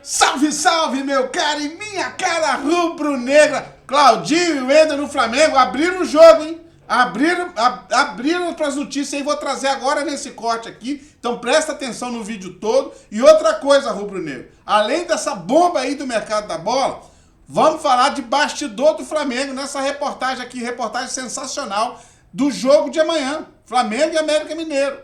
Salve, salve, meu cara e minha cara rubro-negra. Claudinho e o Wender no Flamengo abriram o jogo, hein? Abriram para as notícias aí, vou trazer agora nesse corte aqui. Então presta atenção no vídeo todo. E outra coisa, rubro-negro, além dessa bomba aí do mercado da bola, vamos falar de bastidor do Flamengo nessa reportagem aqui, reportagem sensacional do jogo de amanhã, Flamengo e América Mineiro.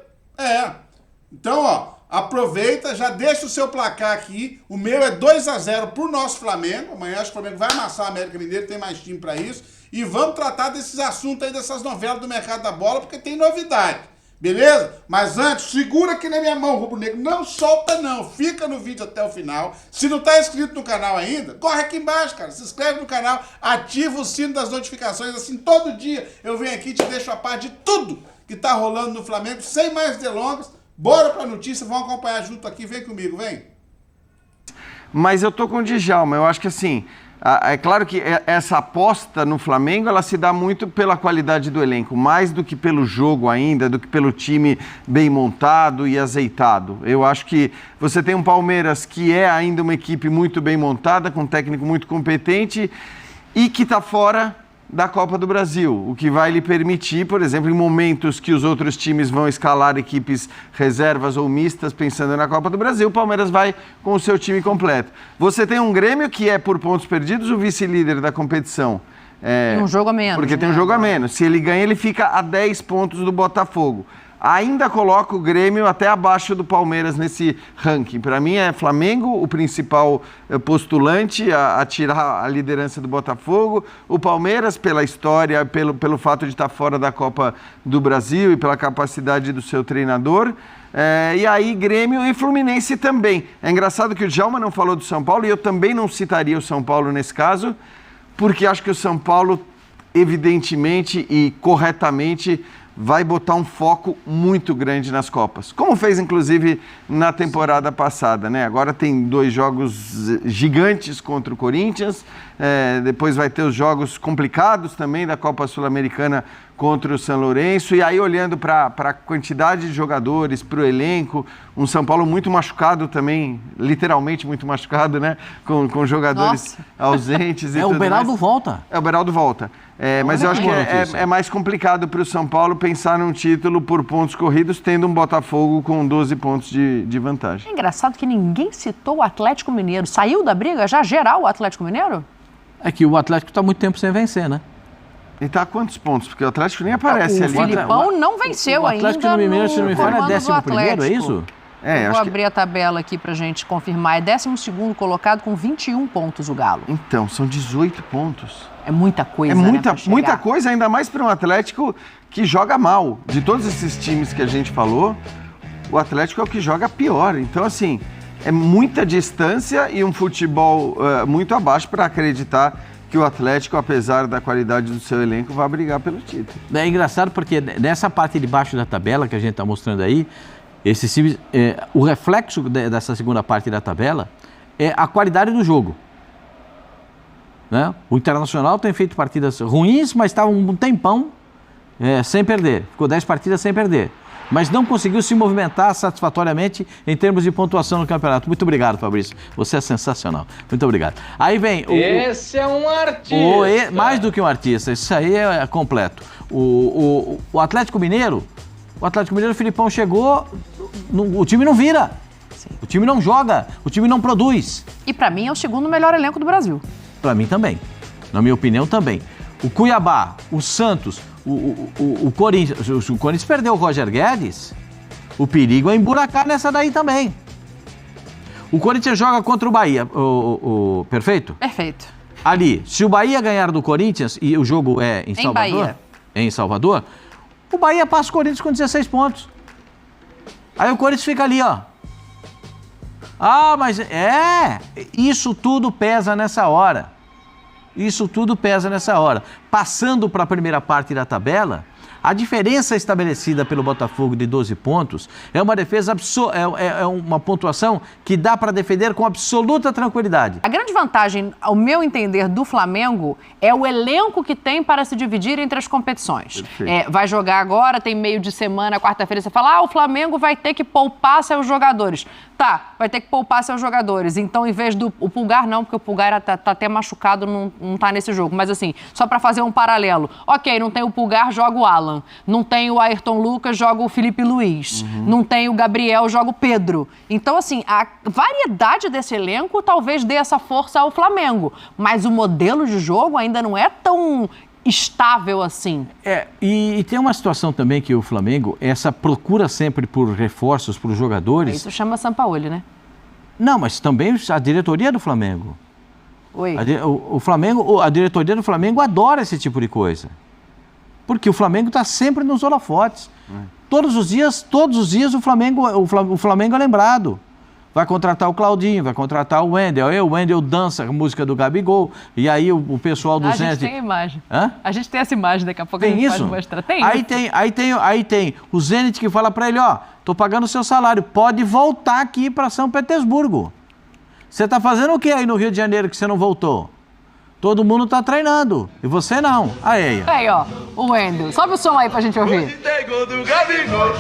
Então, ó, aproveita, já deixa o seu placar aqui. O meu é 2-0 pro nosso Flamengo. Amanhã acho que o Flamengo vai amassar a América Mineiro, tem mais time pra isso. E vamos tratar desses assuntos aí, dessas novelas do mercado da bola, porque tem novidade. Beleza? Mas antes, segura aqui na minha mão, rubro-negro. Não solta não, fica no vídeo até o final. Se não tá inscrito no canal ainda, corre aqui embaixo, cara. Se inscreve no canal, ativa o sino das notificações. Assim, todo dia eu venho aqui e te deixo a par de tudo que tá rolando no Flamengo. Sem mais delongas, bora pra notícia, vamos acompanhar junto aqui. Vem comigo, vem. Mas eu tô com o Djalma, eu acho que assim... É claro que essa aposta no Flamengo, ela se dá muito pela qualidade do elenco, mais do que pelo jogo ainda, do que pelo time bem montado e azeitado. Eu acho que você tem um Palmeiras que é ainda uma equipe muito bem montada, com um técnico muito competente e que está fora da Copa do Brasil, o que vai lhe permitir, por exemplo, em momentos que os outros times vão escalar equipes reservas ou mistas pensando na Copa do Brasil, o Palmeiras vai com o seu time completo. Você tem um Grêmio que é, por pontos perdidos, o vice-líder da competição. Um jogo a menos. Porque tem um jogo a menos. Se ele ganha, ele fica a 10 pontos do Botafogo. Ainda coloca o Grêmio até abaixo do Palmeiras nesse ranking. Para mim é Flamengo o principal postulante a tirar a liderança do Botafogo. O Palmeiras pela história, pelo fato de estar fora da Copa do Brasil e pela capacidade do seu treinador. E aí Grêmio e Fluminense também. É engraçado que o Djalma não falou do São Paulo e eu também não citaria o São Paulo nesse caso, porque acho que o São Paulo, evidentemente e corretamente, vai botar um foco muito grande nas Copas, como fez inclusive na temporada passada, né? Agora tem 2 jogos gigantes contra o Corinthians, depois vai ter os jogos complicados também da Copa Sul-Americana contra o São Lourenço, e aí olhando para a quantidade de jogadores, para o elenco, um São Paulo muito machucado também, literalmente muito machucado, né? Com jogadores ausentes e tudo mais. O Beraldo volta. O Beraldo volta. Mas eu acho que é mais complicado para o São Paulo pensar num título por pontos corridos, tendo um Botafogo com 12 pontos de vantagem. É engraçado que ninguém citou o Atlético Mineiro. Saiu da briga já geral o Atlético Mineiro? É que o Atlético está muito tempo sem vencer, né? E está a quantos pontos? Porque o Atlético nem aparece ali. O Filipão não venceu ainda. O Atlético Mineiro, se não me engano, é 11º, é isso? Eu vou abrir a tabela aqui pra gente confirmar. É 12º colocado com 21 pontos o Galo. Então, são 18 pontos. É muita coisa, muita coisa, ainda mais para um Atlético que joga mal. De todos esses times que a gente falou, o Atlético é o que joga pior. Então, assim, é muita distância e um futebol muito abaixo para acreditar que o Atlético, apesar da qualidade do seu elenco, vai brigar pelo título. É engraçado porque nessa parte de baixo da tabela que a gente está mostrando aí, esses times, o reflexo dessa segunda parte da tabela é a qualidade do jogo. Né? O Internacional tem feito partidas ruins, mas estava um tempão sem perder. Ficou 10 partidas sem perder. Mas não conseguiu se movimentar satisfatoriamente em termos de pontuação no campeonato. Muito obrigado, Fabrício. Você é sensacional. Muito obrigado. Aí vem... Esse é um artista. Mais do que um artista. Isso aí é completo. O Atlético Mineiro... o Filipão chegou... O time não vira. Sim. O time não joga. O time não produz. E para mim é o segundo melhor elenco do Brasil. Para mim também. Na minha opinião também. O Cuiabá, o Santos, o Corinthians. O Corinthians perdeu o Roger Guedes. O perigo é emburacar nessa daí também. O Corinthians joga contra o Bahia. Perfeito? Perfeito. Ali, se o Bahia ganhar do Corinthians, e o jogo é em Salvador. Bahia. Em Salvador, o Bahia passa o Corinthians com 16 pontos. Aí o Corinthians fica ali, ó. Mas isso tudo pesa nessa hora. Isso tudo pesa nessa hora. Passando para a primeira parte da tabela, A diferença estabelecida pelo Botafogo de 12 pontos é uma defesa, é uma pontuação que dá para defender com absoluta tranquilidade. A grande vantagem, ao meu entender, do Flamengo é o elenco que tem para se dividir entre as competições. Vai jogar agora, tem meio de semana, quarta-feira, você fala, o Flamengo vai ter que poupar seus jogadores. Tá, vai ter que poupar seus jogadores. Então, em vez do... O Pulgar não, porque o Pulgar tá até machucado, não tá nesse jogo. Mas assim, só para fazer um paralelo. Ok, não tem o Pulgar, joga o Alan. Não tem o Ayrton Lucas, joga o Felipe Luiz. Não tem o Gabriel, joga o Pedro. Então, assim, a variedade desse elenco talvez dê essa força ao Flamengo. Mas o modelo de jogo ainda não é tão estável assim. E tem uma situação também que o Flamengo, essa procura sempre por reforços para os jogadores... Isso chama Sampaoli, né? Não, mas também a diretoria do Flamengo. Oi. A diretoria do Flamengo adora esse tipo de coisa. Porque o Flamengo está sempre nos holofotes. Todos os dias o Flamengo é lembrado. Vai contratar o Claudinho, vai contratar o Wendel. Aí o Wendel dança a música do Gabigol. E aí o pessoal do Zenit... A gente tem a imagem. Hã? A gente tem essa imagem, daqui a pouco tem a gente isso? pode mostrar. Tem Aí tem o Zenit que fala para ele, tô pagando o seu salário, pode voltar aqui para São Petersburgo. Você tá fazendo o que aí no Rio de Janeiro que você não voltou? Todo mundo tá treinando, e você não. Aí, o Wendel. Sobe o som aí pra gente ouvir. Hoje tem gol do Gabigol.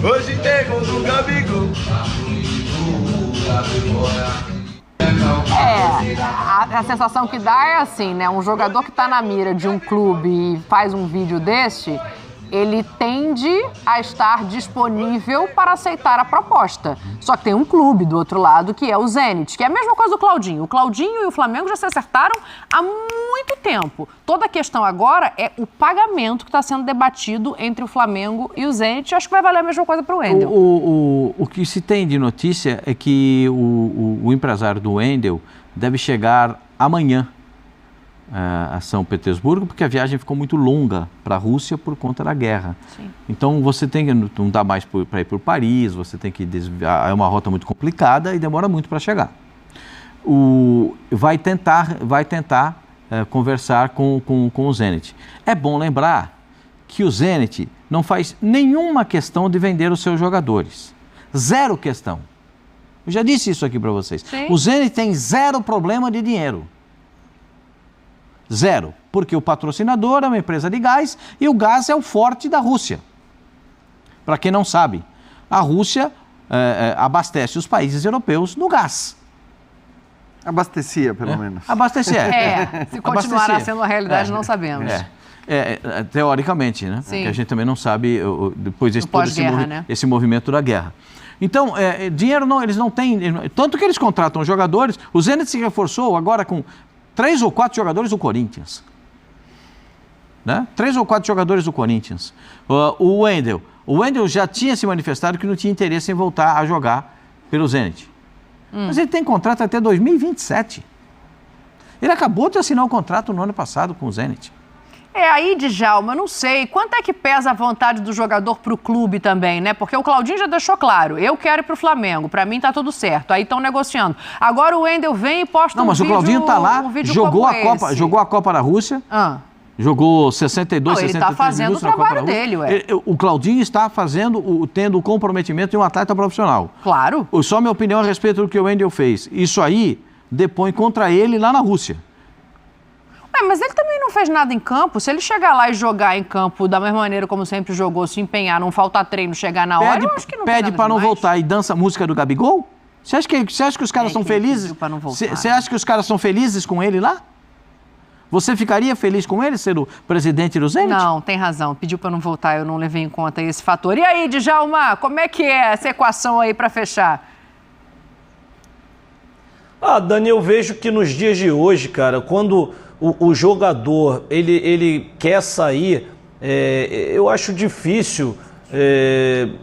Hoje tem gol do Gabigol. A sensação que dá é assim, né? Um jogador que tá na mira de um clube e faz um vídeo deste, ele tende a estar disponível para aceitar a proposta. Só que tem um clube do outro lado, que é o Zenit, que é a mesma coisa do Claudinho. O Claudinho e o Flamengo já se acertaram há muito tempo. Toda a questão agora é o pagamento que está sendo debatido entre o Flamengo e o Zenit. Eu acho que vai valer a mesma coisa para o Wendel. O que se tem de notícia é que o empresário do Wendel deve chegar amanhã a São Petersburgo, porque a viagem ficou muito longa para a Rússia por conta da guerra. Sim. Então você tem que, não dá mais para ir por Paris, você tem que desviar, é uma rota muito complicada e demora muito para chegar. Vai tentar conversar com o Zenit. É bom lembrar que o Zenit não faz nenhuma questão de vender os seus jogadores. Zero questão. Eu já disse isso aqui para vocês. Sim. O Zenit tem zero problema de dinheiro. Zero, porque o patrocinador é uma empresa de gás e o gás é o forte da Rússia. Para quem não sabe, a Rússia abastece os países europeus no gás. Abastecia, pelo menos. Abastecia. Se continuará sendo a realidade, não sabemos. Teoricamente, né? Sim. Porque a gente também não sabe depois desse esse movimento da guerra. Então, dinheiro não, eles não têm. Tanto que eles contratam jogadores. O Zenit se reforçou agora com 3 ou 4 jogadores do Corinthians. Né? 3 ou 4 jogadores do Corinthians. O Wendel já tinha se manifestado que não tinha interesse em voltar a jogar pelo Zenit. Mas ele tem contrato até 2027. Ele acabou de assinar o contrato no ano passado com o Zenit. Aí, Djalma, não sei. Quanto é que pesa a vontade do jogador pro clube também, né? Porque o Claudinho já deixou claro. Eu quero ir pro Flamengo. Pra mim tá tudo certo. Aí estão negociando. Agora o Wendel vem e posta um vídeo... Não, mas o Claudinho tá lá, jogou a Copa da Rússia. Jogou 62, 63 ele tá fazendo o trabalho dele, ué. O Claudinho está tendo o comprometimento de um atleta profissional. Claro. Só minha opinião a respeito do que o Wendel fez. Isso aí depõe contra ele lá na Rússia. Mas ele também não fez nada em campo. Se ele chegar lá e jogar em campo da mesma maneira como sempre jogou, se empenhar, não faltar treino, chegar na hora, eu acho que não pede para não voltar e dança a música do Gabigol? Você acha que os caras estão felizes? Você acha que os caras são felizes com ele lá? Você ficaria feliz com ele ser o presidente do Zenit? Não, tem razão. Pediu para não voltar, eu não levei em conta esse fator. E aí, Djalma, como é que é essa equação aí para fechar? Dani, eu vejo que nos dias de hoje, cara, quando o jogador ele quer sair, eu acho difícil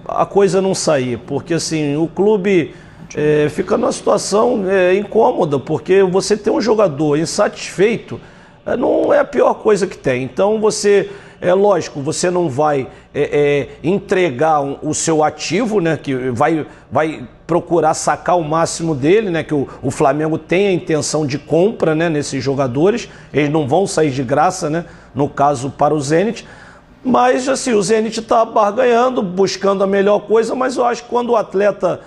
a coisa não sair, porque assim, o clube fica numa situação incômoda, porque você ter um jogador insatisfeito não é a pior coisa que tem. Então você É lógico, você não vai entregar o seu ativo, né? Que vai procurar sacar o máximo dele, né? Que o Flamengo tem a intenção de compra, né? Nesses jogadores. Eles não vão sair de graça, né? No caso, para o Zenit. Mas, assim, o Zenit está barganhando, buscando a melhor coisa, mas eu acho que quando o atleta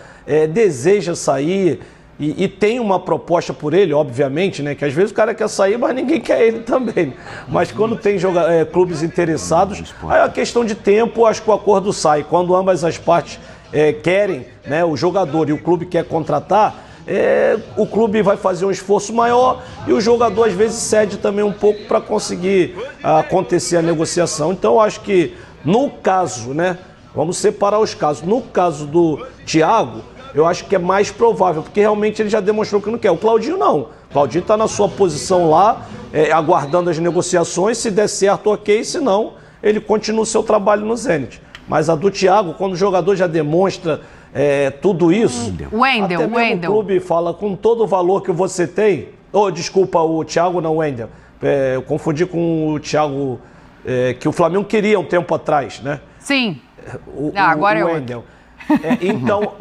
deseja sair e tem uma proposta por ele, obviamente, né? Que às vezes o cara quer sair, mas ninguém quer ele também. Mas quando tem clubes interessados, aí é uma questão de tempo, acho que o acordo sai. Quando ambas as partes querem, né? O jogador e o clube quer contratar, o clube vai fazer um esforço maior e o jogador às vezes cede também um pouco para conseguir acontecer a negociação. Então eu acho que no caso, né, vamos separar os casos, no caso do Thiago, eu acho que é mais provável, porque realmente ele já demonstrou que não quer. O Claudinho não, o Claudinho está na sua posição lá, aguardando as negociações, se der certo ok, se não, ele continua o seu trabalho no Zenit. Mas a do Thiago, quando o jogador já demonstra tudo isso, Wendel, até mesmo o clube fala com todo o valor que você tem. Desculpa, o Thiago não, Wendel. Eu confundi com o Thiago que o Flamengo queria um tempo atrás, né? Sim. Agora é Wendel. Então,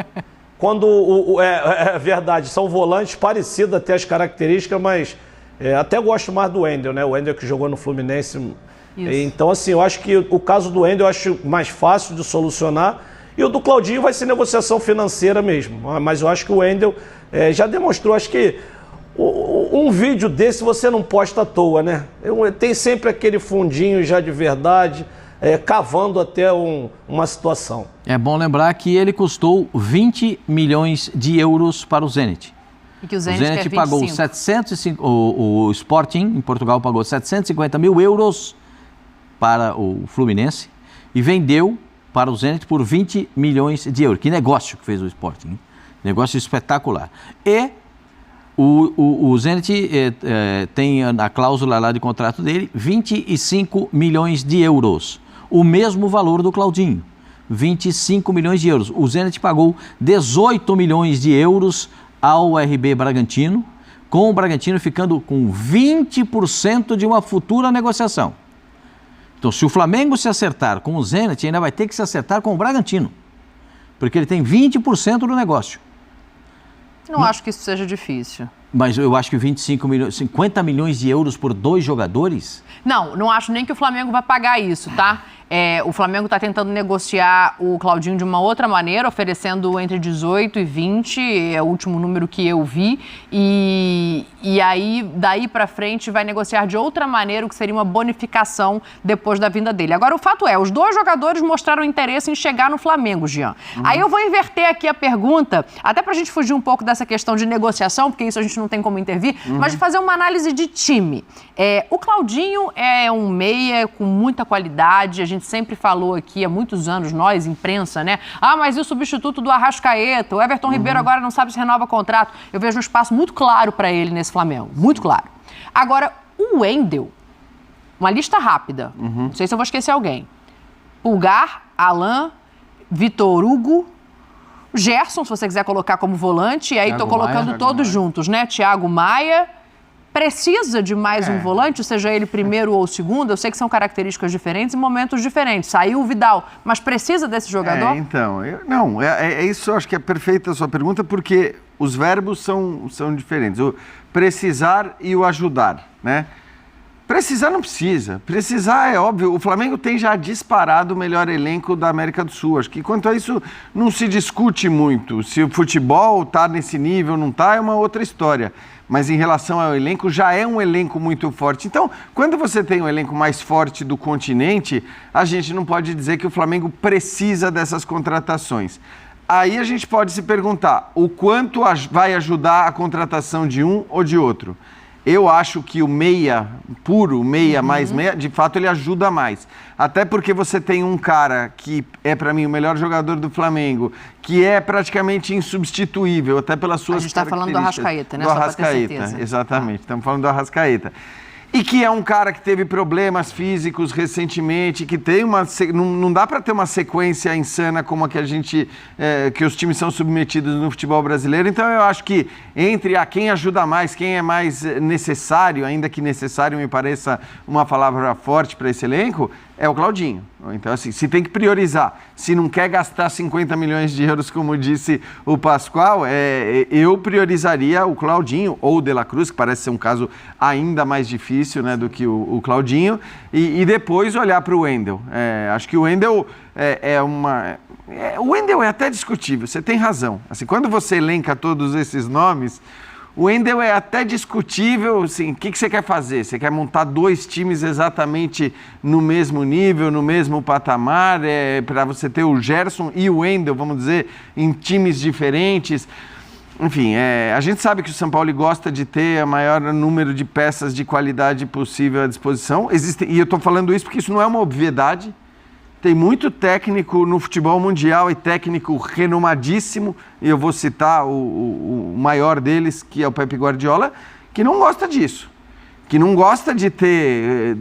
quando é verdade, são volantes parecidos até as características, mas até gosto mais do Wendel, né? O Wendel que jogou no Fluminense. Isso. Então, assim, eu acho que o caso do Wendel eu acho mais fácil de solucionar. E o do Claudinho vai ser negociação financeira mesmo. Mas eu acho que o Wendel já demonstrou, acho que um vídeo desse você não posta à toa, né? Tem sempre aquele fundinho já de verdade, cavando até uma situação. É bom lembrar que ele custou 20 milhões de euros para o Zenit. E que o Zenit pagou 705, o Sporting, em Portugal, pagou 750 mil euros para o Fluminense e vendeu para o Zenit por 20 milhões de euros. Que negócio que fez o Sporting, hein? Negócio espetacular. E o Zenit tem na cláusula lá de contrato dele 25 milhões de euros. O mesmo valor do Claudinho, 25 milhões de euros. O Zenit pagou 18 milhões de euros ao RB Bragantino, com o Bragantino ficando com 20% de uma futura negociação. Então, se o Flamengo se acertar com o Zenit, ainda vai ter que se acertar com o Bragantino, porque ele tem 20% do negócio. Não acho que isso seja difícil. Mas eu acho que 50 milhões de euros por 2 jogadores? Não acho nem que o Flamengo vai pagar isso, tá? O Flamengo está tentando negociar o Claudinho de uma outra maneira, oferecendo entre 18 e 20, é o último número que eu vi, e aí, daí para frente, vai negociar de outra maneira, o que seria uma bonificação depois da vinda dele. Agora, o fato os 2 jogadores mostraram interesse em chegar no Flamengo, Jean. Aí eu vou inverter aqui a pergunta, até para a gente fugir um pouco dessa questão de negociação, porque isso a gente não tem como intervir, mas de fazer uma análise de time. O Claudinho é um meia com muita qualidade, a gente sempre falou aqui há muitos anos, nós, imprensa, né? Mas e o substituto do Arrascaeta? O Everton Ribeiro agora não sabe se renova contrato. Eu vejo um espaço muito claro para ele nesse Flamengo, muito claro. Agora, o Wendel, uma lista rápida, não sei se eu vou esquecer alguém. Pulgar, Alain, Vitor Hugo, Gerson, se você quiser colocar como volante, e aí tô colocando todos juntos, né? Thiago Maia. Precisa de mais um volante, seja ele primeiro ou segundo? Eu sei que são características diferentes e momentos diferentes. Saiu o Vidal, mas precisa desse jogador? Isso, eu acho que é perfeita a sua pergunta, porque os verbos são diferentes. O precisar e o ajudar, né? Precisar não precisa. Precisar é óbvio. O Flamengo tem já disparado o melhor elenco da América do Sul. Acho que quanto a isso não se discute muito. Se o futebol está nesse nível ou não está, é uma outra história. Mas em relação ao elenco, já é um elenco muito forte. Então, quando você tem um elenco mais forte do continente, a gente não pode dizer que o Flamengo precisa dessas contratações. Aí a gente pode se perguntar, o quanto vai ajudar a contratação de um ou de outro? Eu acho que o meia, puro, meia mais meia, de fato ele ajuda mais. Até porque você tem um cara que é, para mim, o melhor jogador do Flamengo, que é praticamente insubstituível, até pelas suas características. A gente está falando do Arrascaeta, né? Do Arrascaeta, exatamente. Estamos falando do Arrascaeta. E que é um cara que teve problemas físicos recentemente, que tem não dá para ter uma sequência insana como a que que os times são submetidos no futebol brasileiro. Então eu acho que entre quem ajuda mais, quem é mais necessário, ainda que necessário me pareça uma palavra forte para esse elenco, é o Claudinho. Então, assim, se tem que priorizar, se não quer gastar 50 milhões de euros, como disse o Pascoal, eu priorizaria o Claudinho ou o De La Cruz, que parece ser um caso ainda mais difícil, né, do que o Claudinho, e depois olhar para o Wendel. Acho que o Wendel o Wendel é até discutível, você tem razão. Assim, quando você elenca todos esses nomes, o Wendel é até discutível, assim, o que você quer fazer? Você quer montar 2 times exatamente no mesmo nível, no mesmo patamar, para você ter o Gerson e o Wendel, vamos dizer, em times diferentes? Enfim, a gente sabe que o São Paulo gosta de ter o maior número de peças de qualidade possível à disposição. E eu estou falando isso porque isso não é uma obviedade. Tem muito técnico no futebol mundial e técnico renomadíssimo, e eu vou citar o maior deles, que é o Pep Guardiola, que não gosta disso. Que não gosta de ter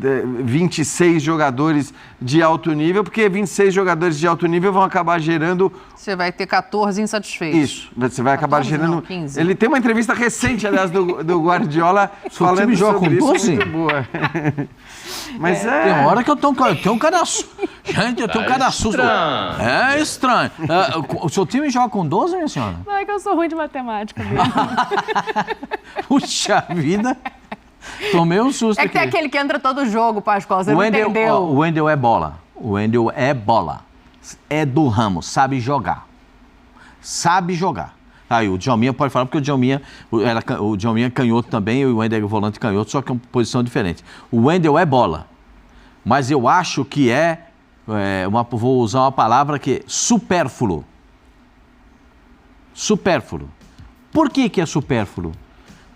26 jogadores de alto nível, porque 26 jogadores de alto nível vão acabar gerando... Você vai ter 14 insatisfeitos. Isso, você vai acabar 14, gerando... não, 15. Ele tem uma entrevista recente, aliás, do Guardiola, falando sobre isso, muito boa. Mas Tem uma hora que eu tenho um cadastro. Gente, eu tenho um cadastro. É estranho. O seu time joga com 12, minha senhora? Não, é que eu sou ruim de matemática mesmo. Puxa vida. Tomei um susto É que tem aquele que entra todo jogo, Pascoal, você não entendeu. O Wendel é bola. O Wendel é bola. É do ramo, sabe jogar. Sabe jogar. Aí o Djalminha pode falar, porque o Djalminha é canhoto também, e o Wendel é volante canhoto, só que é uma posição diferente. O Wendel é bola. Mas eu acho que vou usar uma palavra que é supérfluo. Supérfluo. Por que é supérfluo?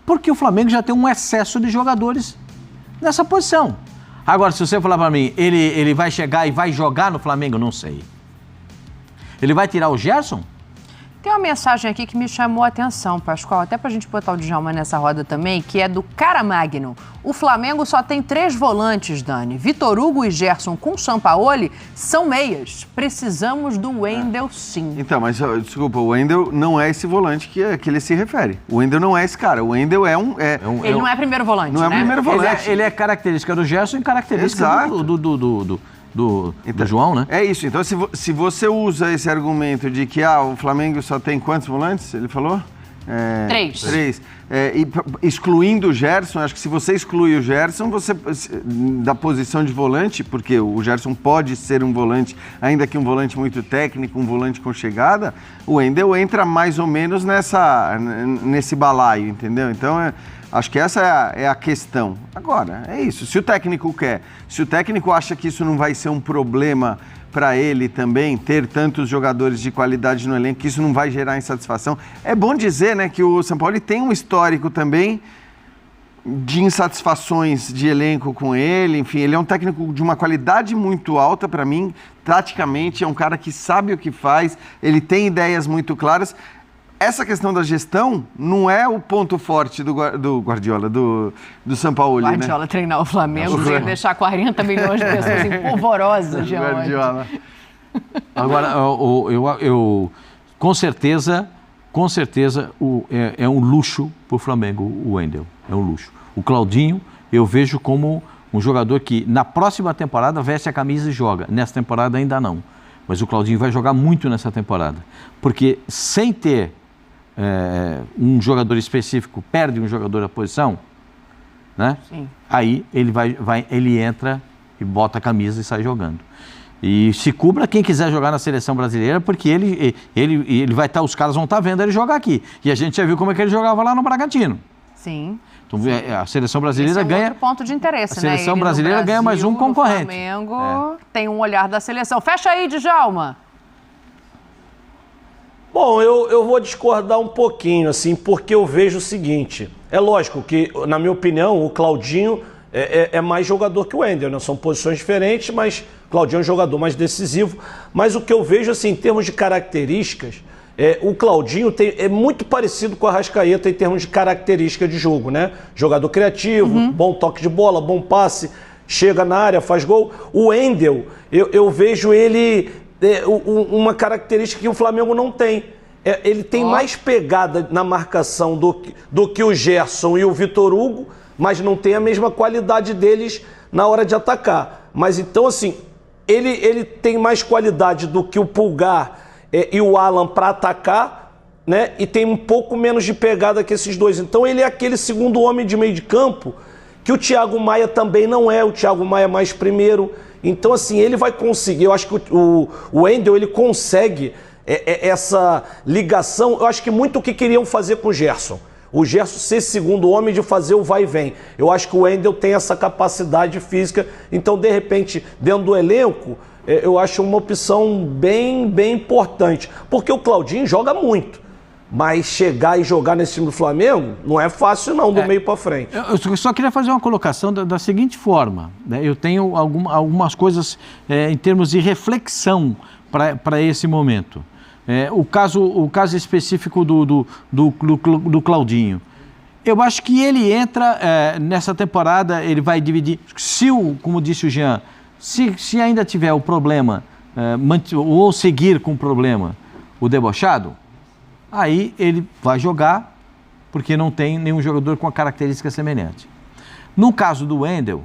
Porque o Flamengo já tem um excesso de jogadores nessa posição. Agora, se você falar para mim, ele vai chegar e vai jogar no Flamengo, não sei. Ele vai tirar o Gerson? Tem uma mensagem aqui que me chamou a atenção, Pascoal, até pra gente botar o Djalma nessa roda também, que é do Cara Magno. O Flamengo só tem 3 volantes, Dani. Vitor Hugo e Gerson com Sampaoli são meias. Precisamos do Wendel, sim. Então, mas desculpa, o Wendel não é esse volante que ele se refere. O Wendel não é esse cara. O Wendel ele não é primeiro volante, não, né? É primeiro volante. Ele é característica do Gerson e característica do João, né? É isso. Então, se você usa esse argumento de que o Flamengo só tem quantos volantes? Ele falou? 3. E excluindo o Gerson, acho que se você exclui o Gerson, da posição de volante, porque o Gerson pode ser um volante, ainda que um volante muito técnico, um volante com chegada, o Wendel entra mais ou menos nesse balaio, entendeu? Então, acho que essa é a questão. Agora, é isso. Se o técnico quer, se o técnico acha que isso não vai ser um problema para ele também, ter tantos jogadores de qualidade no elenco, que isso não vai gerar insatisfação. É bom dizer, né, que o São Paulo tem um histórico também de insatisfações de elenco com ele. Enfim, ele é um técnico de uma qualidade muito alta para mim, taticamente, é um cara que sabe o que faz, ele tem ideias muito claras. Essa questão da gestão não é o ponto forte do Guardiola, do São Paulo, né? Guardiola treinar o Flamengo sem deixar 40 milhões de pessoas em polvorosa, Guardiola. Agora, eu com certeza, é um luxo para o Flamengo, o Wendel. É um luxo. O Claudinho, eu vejo como um jogador que na próxima temporada veste a camisa e joga. Nessa temporada ainda não. Mas o Claudinho vai jogar muito nessa temporada. Porque sem ter um jogador específico, perde um jogador da posição, né? Sim. Aí ele entra e bota a camisa e sai jogando. E se cubra quem quiser jogar na seleção brasileira, porque ele vai estar, os caras vão estar vendo ele jogar aqui. E a gente já viu como é que ele jogava lá no Bragantino. Sim. Então, a seleção brasileira ganha. Outro ponto de interesse, a seleção brasileira ganha mais um concorrente. O Flamengo tem um olhar da seleção. Fecha aí, Djalma. Bom, eu vou discordar um pouquinho, assim, porque eu vejo o seguinte. É lógico que, na minha opinião, o Claudinho é mais jogador que o Wendel, né? São posições diferentes, mas o Claudinho é um jogador mais decisivo. Mas o que eu vejo, assim, em termos de características, o Claudinho é muito parecido com o Arrascaeta em termos de característica de jogo, né? Jogador criativo, bom toque de bola, bom passe, chega na área, faz gol. O Wendel, eu vejo ele uma característica que o Flamengo não tem. Ele tem mais pegada na marcação do que o Gerson e o Vitor Hugo, mas não tem a mesma qualidade deles na hora de atacar. Mas então, assim, ele tem mais qualidade do que o Pulgar e o Alan para atacar, né? E tem um pouco menos de pegada que esses dois. Então ele é aquele segundo homem de meio de campo que o Thiago Maia também não é. O Thiago Maia é mais primeiro. Então, assim, ele vai conseguir. Eu acho que o Wendel, ele consegue essa ligação. Eu acho que muito o que queriam fazer com o Gerson. O Gerson ser segundo homem de fazer o vai e vem. Eu acho que o Wendel tem essa capacidade física. Então, de repente, dentro do elenco, eu acho uma opção bem, bem importante. Porque o Claudinho joga muito. Mas chegar e jogar nesse time do Flamengo não é fácil não, do meio para frente. Eu só queria fazer uma colocação da seguinte forma, né? Eu tenho algumas coisas em termos de reflexão para esse momento. O caso específico do Claudinho. Eu acho que ele entra nessa temporada, ele vai dividir. Como disse o Jean, se ainda tiver o problema, ou seguir com o problema, o debochado, aí ele vai jogar, porque não tem nenhum jogador com a característica semelhante. No caso do Wendel,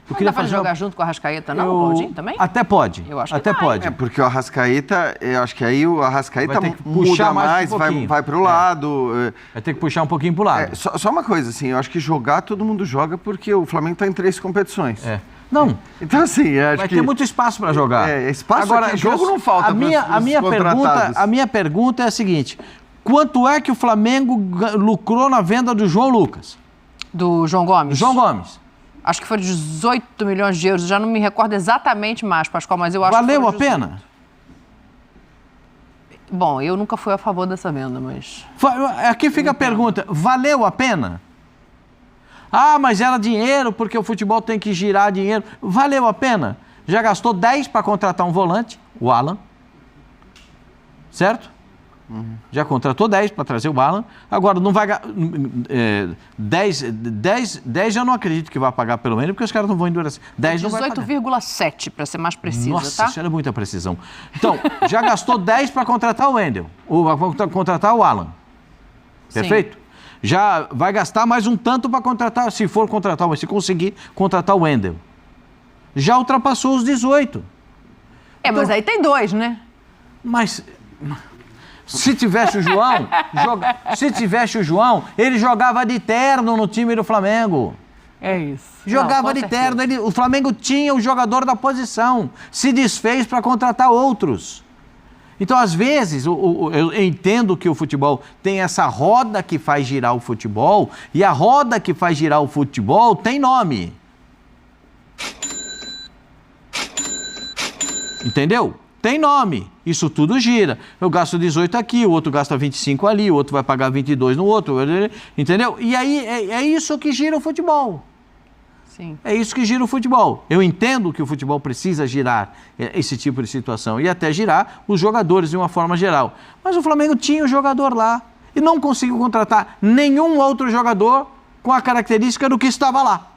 eu queria fazer jogar junto com o Arrascaeta, não? O Claudinho também? Até pode. Eu acho que até pode. Porque o Arrascaeta, eu acho que aí o Arrascaeta vai ter que puxar muda mais, vai pro lado. Vai ter que puxar um pouquinho pro lado. Só uma coisa, assim, eu acho que jogar, todo mundo joga porque o Flamengo tá em 3 competições. Não. Então, assim, acho vai que... ter muito espaço para jogar. Espaço agora, aqui, jogo não falta a minha pergunta é a seguinte: quanto é que o Flamengo lucrou na venda do João Lucas? Do João Gomes? Do João Gomes. Acho que foi 18 milhões de euros. Já não me recordo exatamente mais, Pascoal, mas eu acho Valeu que a pena? Bom, eu nunca fui a favor dessa venda, mas... Aqui fica a pergunta, valeu a pena? Ah, mas era dinheiro, porque o futebol tem que girar dinheiro. Valeu a pena? Já gastou 10 para contratar um volante, o Alan, certo? Já contratou 10 para trazer o Alan. Agora, não vai... 10 eu não acredito que vai pagar pelo menos, porque os caras não vão endurecer. 10 não vai pagar. 18,7, para ser mais precisa, Nossa, tá? isso era muita precisão. Então, já gastou 10 para contratar o Wendel, ou para contratar o Alan. Perfeito? Sim. Já vai gastar mais um tanto para contratar, se for contratar, mas se conseguir contratar o Wendel. Já ultrapassou os 18. Então, mas aí tem 2, né? Mas... Se tivesse o João, ele jogava de terno no time do Flamengo. É isso. Jogava de terno. O Flamengo tinha o jogador da posição. Se desfez para contratar outros. Então, às vezes, eu entendo que o futebol tem essa roda que faz girar o futebol, e a roda que faz girar o futebol tem nome. Entendeu? Tem nome, isso tudo gira. Eu gasto 18 aqui, o outro gasta 25 ali, o outro vai pagar 22 no outro, entendeu? E aí é isso que gira o futebol. Sim. É isso que gira o futebol. Eu entendo que o futebol precisa girar esse tipo de situação e até girar os jogadores de uma forma geral. Mas o Flamengo tinha o jogador lá e não conseguiu contratar nenhum outro jogador com a característica do que estava lá.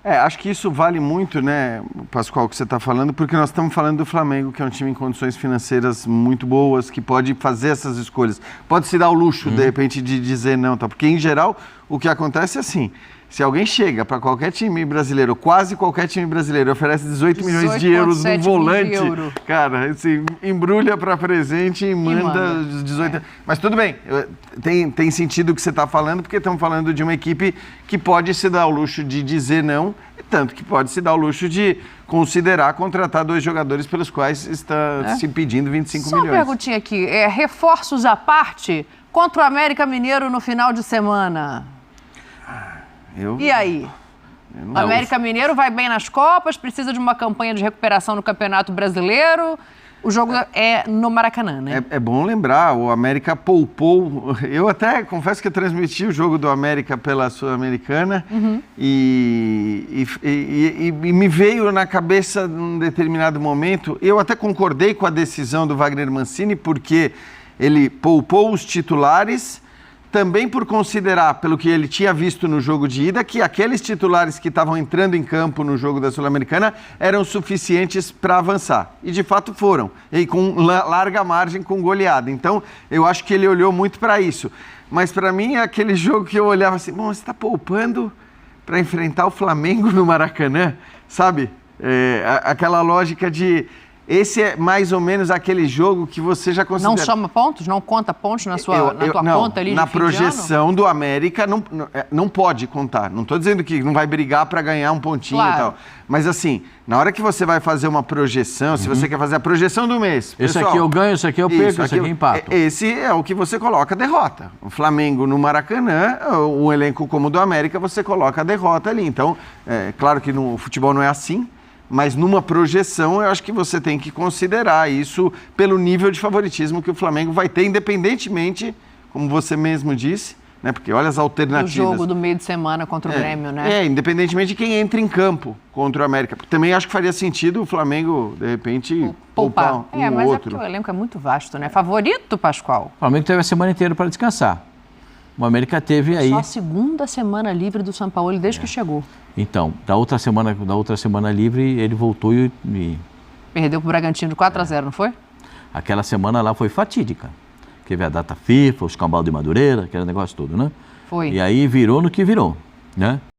Acho que isso vale muito, né, Pascoal, o que você está falando, porque nós estamos falando do Flamengo, que é um time em condições financeiras muito boas, que pode fazer essas escolhas. Pode se dar o luxo, de repente, de dizer não, tá? Porque, em geral, o que acontece é assim, se alguém chega para qualquer time brasileiro, quase qualquer time brasileiro, oferece 18 milhões de euros num volante, cara, assim, embrulha para presente e manda os 18... Mas tudo bem, tem sentido o que você está falando, porque estamos falando de uma equipe que pode se dar o luxo de dizer não, e tanto que pode se dar o luxo de considerar contratar 2 jogadores pelos quais está se pedindo 25 milhões. Só uma perguntinha aqui, reforços à parte contra o América Mineiro no final de semana? E aí? O América Mineiro vai bem nas Copas, precisa de uma campanha de recuperação no Campeonato Brasileiro. O jogo é no Maracanã, né? É bom lembrar, o América poupou... Eu até confesso que eu transmiti o jogo do América pela Sul-Americana e me veio na cabeça num determinado momento, eu até concordei com a decisão do Wagner Mancini, porque ele poupou os titulares, também por considerar, pelo que ele tinha visto no jogo de ida, que aqueles titulares que estavam entrando em campo no jogo da Sul-Americana eram suficientes para avançar. E de fato foram, e com larga margem, com goleada. Então, eu acho que ele olhou muito para isso. Mas para mim é aquele jogo que eu olhava assim, bom, você está poupando para enfrentar o Flamengo no Maracanã, sabe? aquela lógica de... Esse é mais ou menos aquele jogo que você já considera... Não soma pontos? Não conta pontos na tua conta ali de na fim de ano? projeção do América não pode contar. Não estou dizendo que não vai brigar para ganhar um pontinho e tal. Mas assim, na hora que você vai fazer uma projeção, se você quer fazer a projeção do mês... Esse aqui eu ganho, esse aqui eu perco, esse aqui eu empato. Esse é o que você coloca a derrota. O Flamengo no Maracanã, um elenco como o do América, você coloca a derrota ali. Então, claro que no futebol não é assim, mas numa projeção eu acho que você tem que considerar isso pelo nível de favoritismo que o Flamengo vai ter, independentemente, como você mesmo disse, né? Porque olha as alternativas. O jogo do meio de semana contra o Grêmio, né? Independentemente de quem entra em campo contra o América. Também acho que faria sentido o Flamengo, de repente, poupar mas outro. É porque o elenco é muito vasto, né? Favorito, Pascoal? O Flamengo teve a semana inteira para descansar. O América teve aí... Só a segunda semana livre do São Paulo desde que chegou. Então, da outra semana livre, ele voltou e... Perdeu pro Bragantino 4-0, não foi? Aquela semana lá foi fatídica. Teve a data FIFA, os cambal de Madureira, aquele negócio todo, né? Foi. E aí virou no que virou, né?